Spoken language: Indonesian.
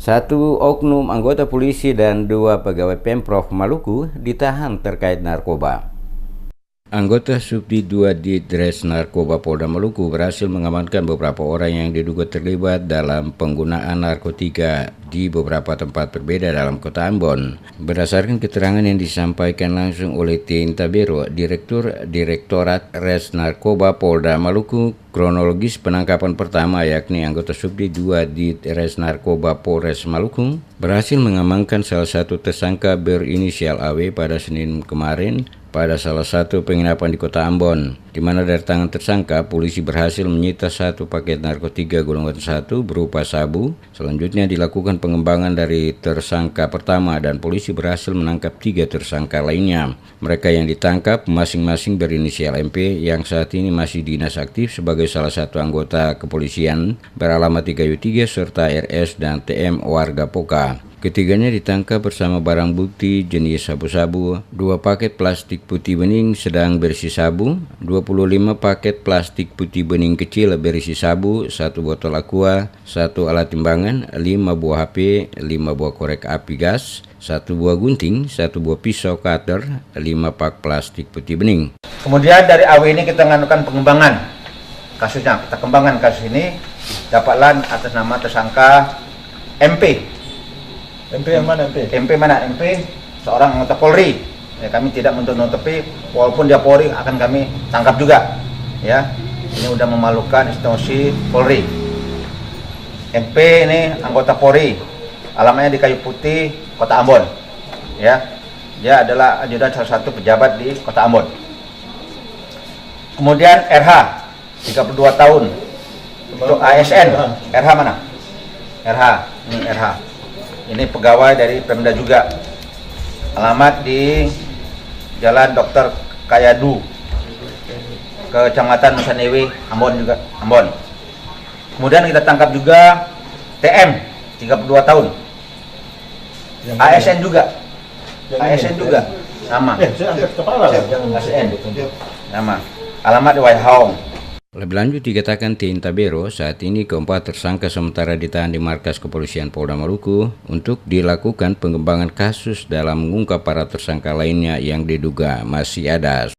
Satu oknum anggota polisi dan 2 pegawai Pemprov Maluku ditahan terkait narkoba. Anggota Subdit 2 Ditres Narkoba Polda Maluku berhasil mengamankan beberapa orang yang diduga terlibat dalam penggunaan narkotika di beberapa tempat berbeda dalam kota Ambon. Berdasarkan keterangan yang disampaikan langsung oleh T. Tabero, Direktorat Res Narkoba Polda Maluku, kronologis penangkapan pertama yakni anggota Subdit 2 Ditres Narkoba Polres Maluku berhasil mengamankan salah satu tersangka berinisial AW pada Senin kemarin pada salah satu penginapan di kota Ambon, di mana dari tangan tersangka polisi berhasil menyita 1 paket narkotika golongan 1 berupa sabu. Selanjutnya dilakukan pengembangan dari tersangka pertama dan polisi berhasil menangkap 3 tersangka lainnya. Mereka yang ditangkap masing-masing berinisial MP yang saat ini masih dinas aktif sebagai salah satu anggota kepolisian beralamat di Kayu 3 serta RS dan TM warga Poka. Ketiganya ditangkap bersama barang bukti jenis sabu-sabu, 2 paket plastik putih bening sedang berisi sabu, 25 paket plastik putih bening kecil berisi sabu, 1 botol aqua, 1 alat timbangan, 5 buah HP, 5 buah korek api gas, 1 buah gunting, 1 buah pisau cutter, 5 pak plastik putih bening. Kemudian dari AW ini kita melakukan pengembangan kasusnya. Kita kembangkan kasus ini, dapatlah atas nama tersangka MP. MP yang mana MP? MP mana? MP seorang anggota Polri. Ya, kami tidak menutupi walaupun dia Polri akan kami tangkap juga. Ya, ini udah memalukan institusi Polri. MP ini anggota Polri, alamatnya di Kayu Putih, Kota Ambon. Ya, dia adalah ajudan salah satu pejabat di Kota Ambon. Kemudian RH, 32 tahun, untuk ASN. RH mana? RH, ini RH. Ini pegawai dari Pemda juga. Alamat di Jalan Dr. Kayadu, Kecamatan Musanewi, Ambon juga, Ambon. Kemudian kita tangkap juga TM, 32 tahun. Yang ASN juga. ASN juga. Nama. Saya angkat kepala. ASN. Nama. Alamat di Waihaong. Lebih lanjut dikatakan T. Tabero, saat ini keempat tersangka sementara ditahan di markas kepolisian Polda Maluku untuk dilakukan pengembangan kasus dalam mengungkap para tersangka lainnya yang diduga masih ada.